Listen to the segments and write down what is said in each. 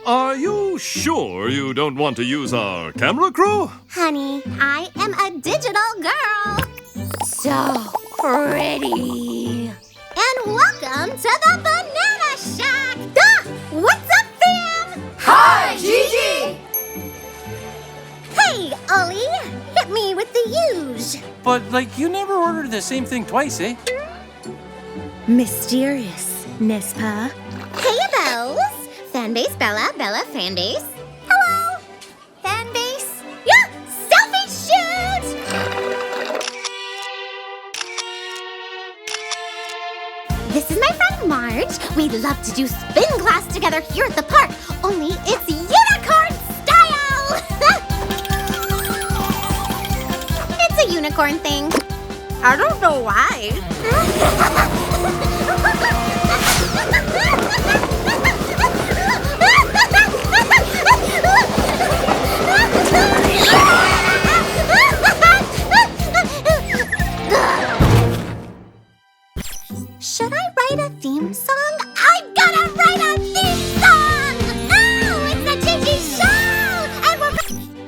are you sure you don't want to use our camera crew? Honey, I am a digital girl. So pretty. And welcome to the Banana Shack. What's up, fam? Hi, Gigi! Hey, Ollie. Hit me with the huge. But, you never ordered the same thing twice, eh? Mysterious, n'est-ce pas? Hey, Bells. Fanbase Bella, Bella Fanbase. Hello. Fanbase. Yeah, selfie shoot! This is my friend Marge. We love to do spin class together here at the park. Only it's unicorn style! It's a unicorn thing. I don't know why. Should I write a theme song? I'm gonna write a theme song! Oh, it's the Gigi Show! And we're...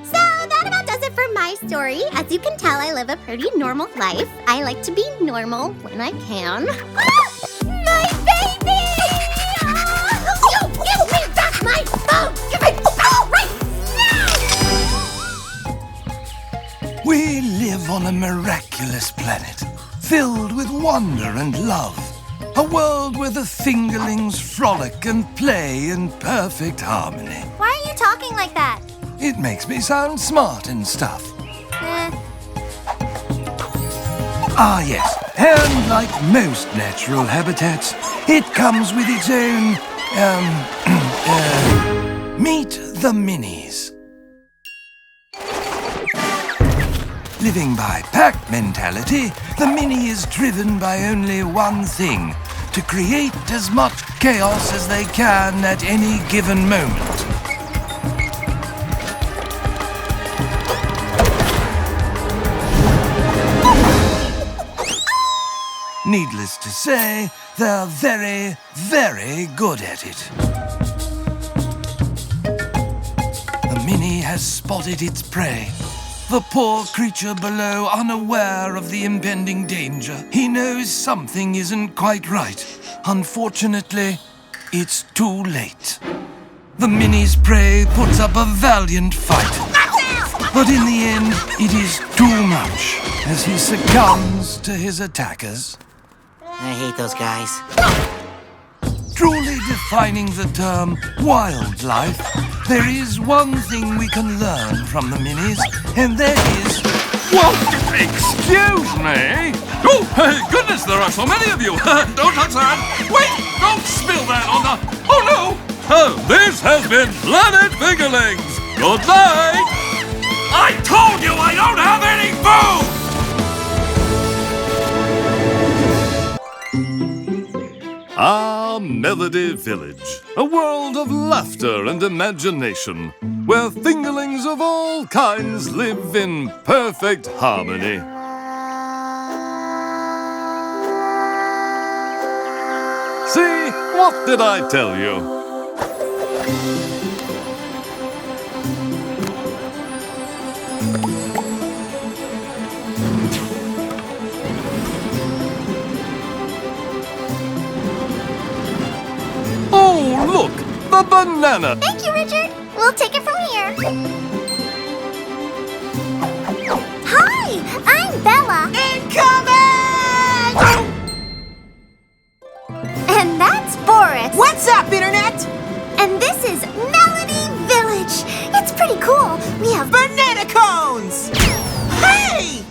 So that about does it for my story. As you can tell, I live a pretty normal life. I like to be normal when I can. My baby! You give me back my phone! Give me phone right now! We live on a miraculous planet, filled with wonder and love. A world where the Fingerlings frolic and play in perfect harmony. Why are you talking like that? It makes me sound smart and stuff. Ah, yes. And like most natural habitats, it comes with its own, meet the minis. Living by pack mentality, the mini is driven by only one thing: to create as much chaos as they can at any given moment. Needless to say, they're very, very good at it. The mini has spotted its prey. The poor creature below, unaware of the impending danger. He knows something isn't quite right. Unfortunately, it's too late. The mini's prey puts up a valiant fight. But in the end, it is too much as he succumbs to his attackers. I hate those guys. Truly defining the term wildlife, there is one thing we can learn from the minis, and that is... Well, excuse me. Oh, goodness, there are so many of you. Don't touch that. Wait, don't spill that on the... Oh, no. This has been Planet Fingerlings. Good night. I told you I don't have any food. Ah, Melody Village, a world of laughter and imagination, where fingerlings of all kinds live in perfect harmony. See, what did I tell you? Look, the banana! Thank you, Richard. We'll take it from here. Hi, I'm Bella. Incoming! And that's Boris. What's up, Internet? And this is Melody Village. It's pretty cool. We have Banana cones! Hey!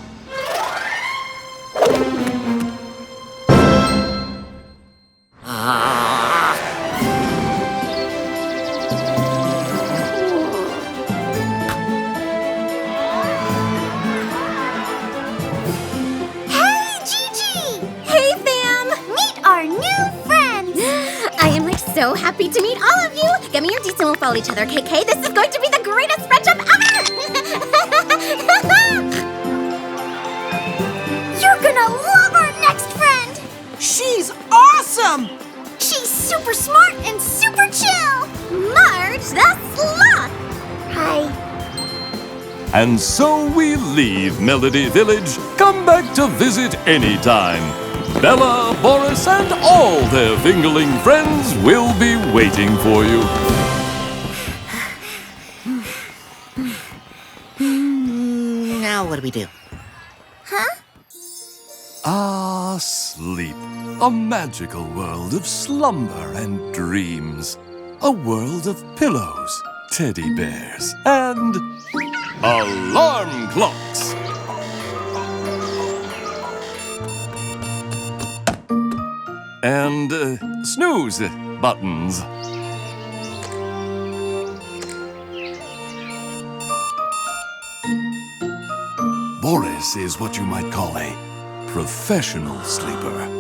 so happy to meet all of you! Get me your deets and we'll follow each other, KK. This is going to be the greatest friendship ever! You're gonna love our next friend! She's awesome! She's super smart and super chill! Marge the And so we leave Melody Village. Come back to visit anytime. Bella, Boris, and all their Fingerling friends will be waiting for you. Now what do we do? Ah, sleep. A magical world of slumber and dreams. A world of pillows, teddy bears, and alarm clocks. And snooze buttons. Boris is what you might call a professional sleeper.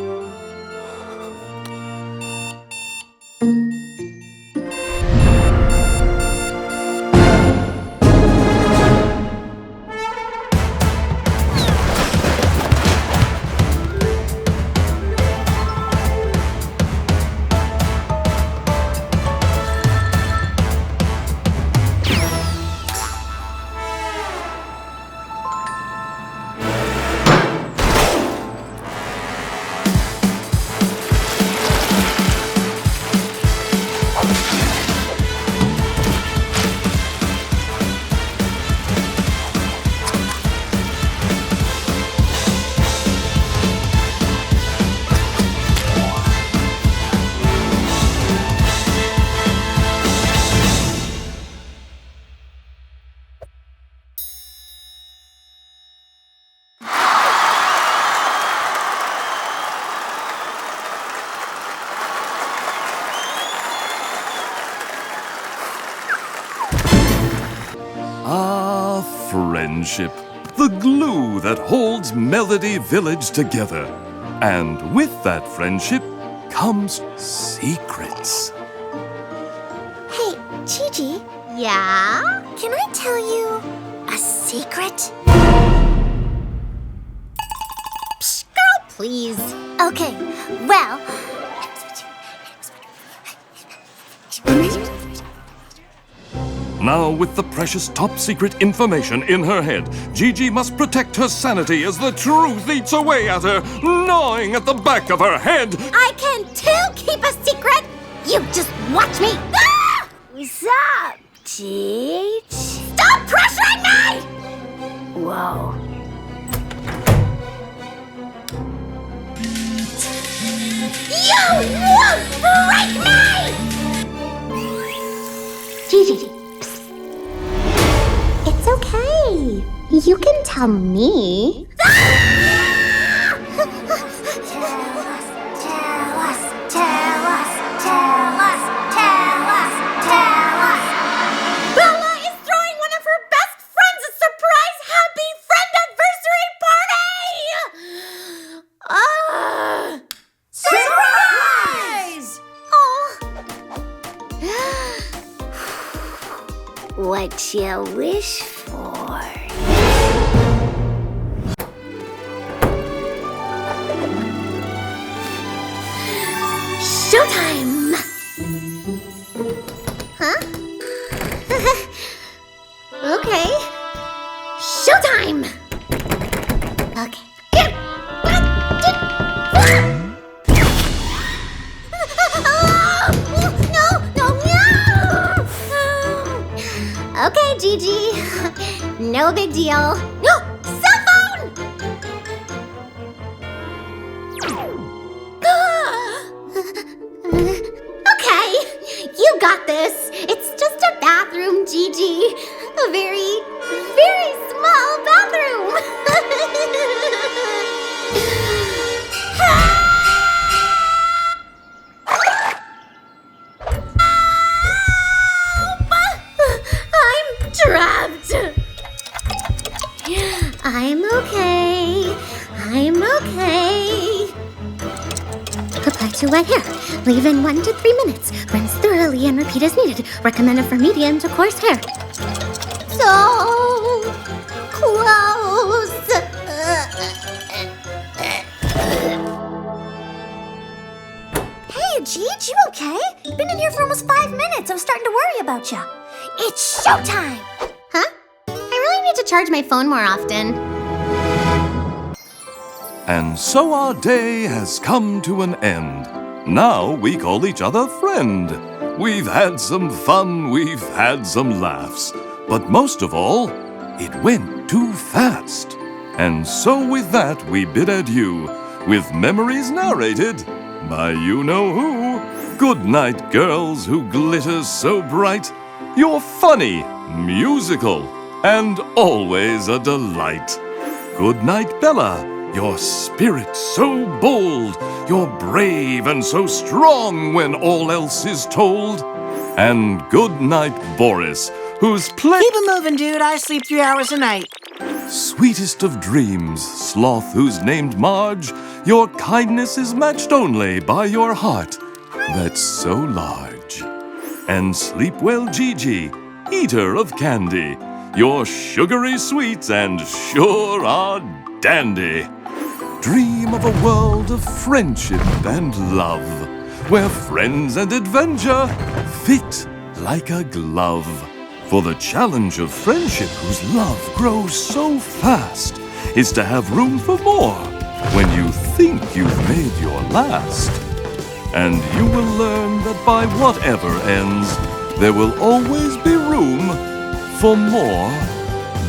Ah, friendship. The glue that holds Melody Village together. And with that friendship comes secrets. Hey, Gigi. Yeah? Can I tell you a secret? Psst, girl, please. Okay, well... Now, with the precious top-secret information in her head, Gigi must protect her sanity as the truth eats away at her, gnawing at the back of her head. I can too keep a secret! You just watch me! Ah! What's up, Gigi? Stop pressuring me! Whoa. You won't break me! Gigi. It's okay. You can tell me. Bella is throwing one of her best friends a surprise happy friend-anniversary party! Surprise! What you wish for? Showtime! Huh? Okay. Showtime! Okay. Okay, Gigi. No big deal. No! Cell phone! Okay, you got this. It's just a bathroom, Gigi. A very, very small bathroom. Trapped! I'm okay. I'm okay. Apply to wet hair. Leave in 1 to 3 minutes. Rinse thoroughly and repeat as needed. Recommended for medium to coarse hair. So close. Hey, Gigi, you okay? Been in here for almost 5 minutes. I was starting to worry about you. It's showtime! Huh? I really need to charge my phone more often. And so our day has come to an end. Now we call each other friend. We've had some fun, we've had some laughs. But most of all, it went too fast. And so with that we bid adieu, with memories narrated by you-know-who. Good night, girls who glitter so bright. You're funny, musical, and always a delight. Good night, Bella. Your spirit so bold. You're brave and so strong when all else is told. And good night, Boris, who's Keep it moving, dude. I sleep 3 hours a night. Sweetest of dreams, Sloth who's named Marge. Your kindness is matched only by your heart that's so large. And sleep well, Gigi, eater of candy. Your sugary sweets and sure are dandy. Dream of a world of friendship and love, where friends and adventure fit like a glove. For the challenge of friendship whose love grows so fast is to have room for more when you think you've made your last. And you will learn that by whatever ends, there will always be room for more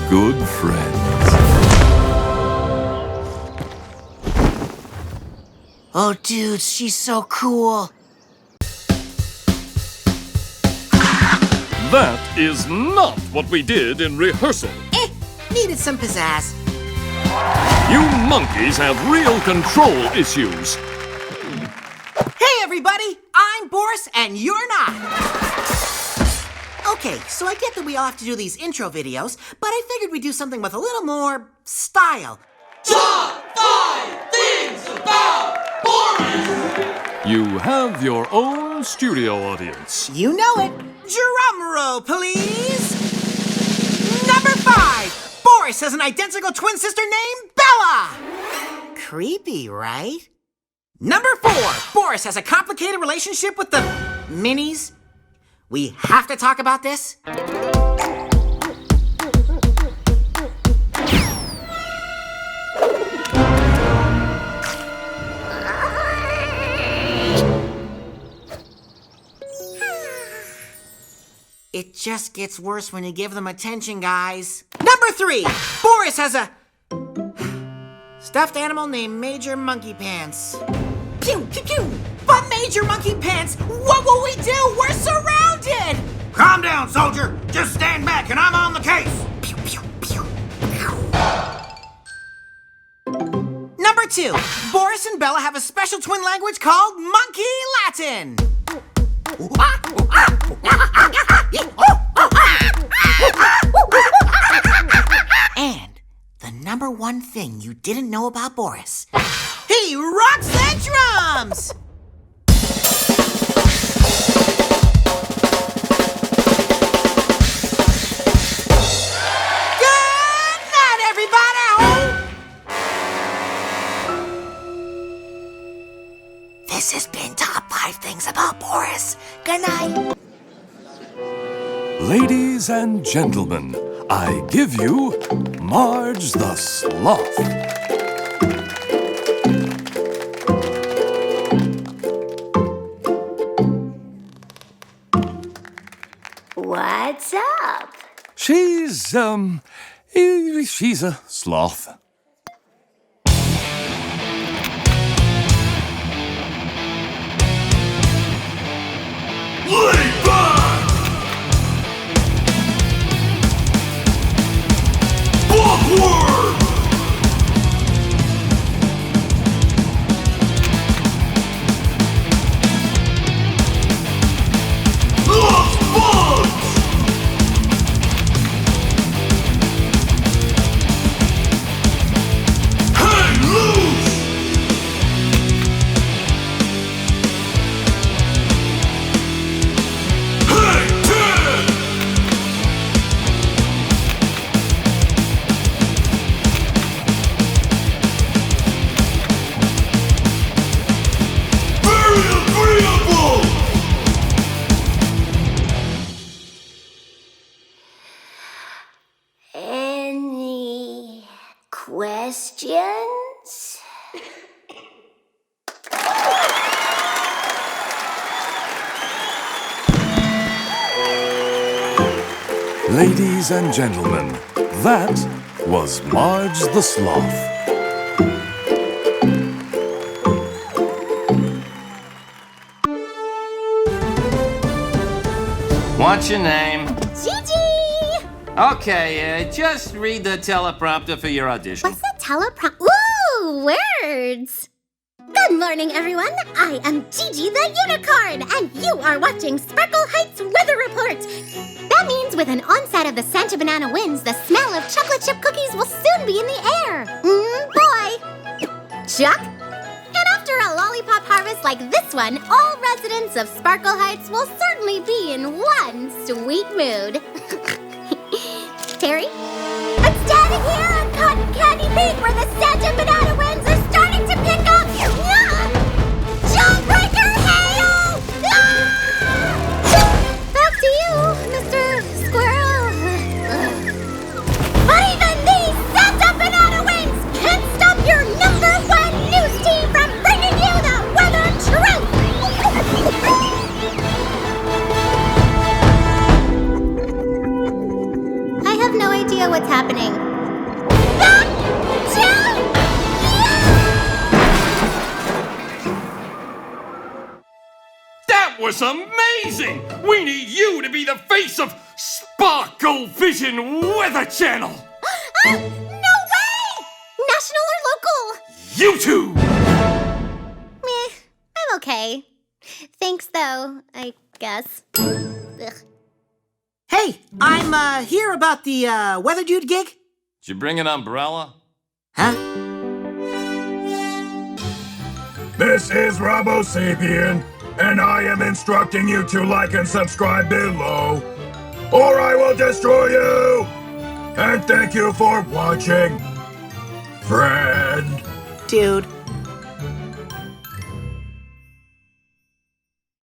good friends. Oh, dude, she's so cool. That is not what we did in rehearsal. Needed some pizzazz. You monkeys have real control issues. Hey, everybody! I'm Boris, and you're not. Okay, so I get that we all have to do these intro videos, but I figured we'd do something with a little more style. Top 5 things about Boris! You have your own studio audience. You know it. Drum roll, please. Number 5. Boris has an identical twin sister named Bella. Creepy, right? Number 4. Boris has a complicated relationship with the minis. We have to talk about this. It just gets worse when you give them attention, guys. Number 3, Boris has a stuffed animal named Major Monkey Pants. Pew, pew, pew. But Major Monkey Pants, what will we do? We're surrounded! Calm down, soldier. Just stand back and I'm on the case. Pew, pew, pew. Number 2, Boris and Bella have a special twin language called Monkey Latin. And the number 1 thing you didn't know about Boris, he rocks the drums! Good night, everybody! This has been Top 5 Things About Boris. Good night. Ladies and gentlemen, I give you Marge the Sloth. What's up? She's a sloth. Lay back! Backward! Lost bugs! Hang loose! questions? Ladies and gentlemen, that was Marge the Sloth. What's your name? Gigi! Okay, just read the teleprompter for your audition. What's a teleprompter? Ooh, words! Good morning, everyone. I am Gigi the Unicorn, and you are watching Sparkle Heights Weather Report. That means with an onset of the Santa Banana winds, the smell of chocolate chip cookies will soon be in the air. Boy! Chuck? And after a lollipop harvest like this one, all residents of Sparkle Heights will certainly be in one sweet mood. Terry? I'm standing here on Cotton Candy Peak where the Santa Banana winds are starting to pick up. Jawbreaker hail! Back to you, Mr. Squirrel. But even these Santa Banana winds can't stop your #1 news team from bringing you the weather truth. I have no idea what's happening. Back to you! That was amazing! We need you to be the face of Sparkle Vision Weather Channel! No way! National or local? You two! Meh, I'm okay. Thanks, though, I guess. Ugh. Hey, I'm here about the Weather Dude gig. Did you bring an umbrella? Huh? This is Robo Sapien, and I am instructing you to like and subscribe below, or I will destroy you! And thank you for watching, friend. Dude,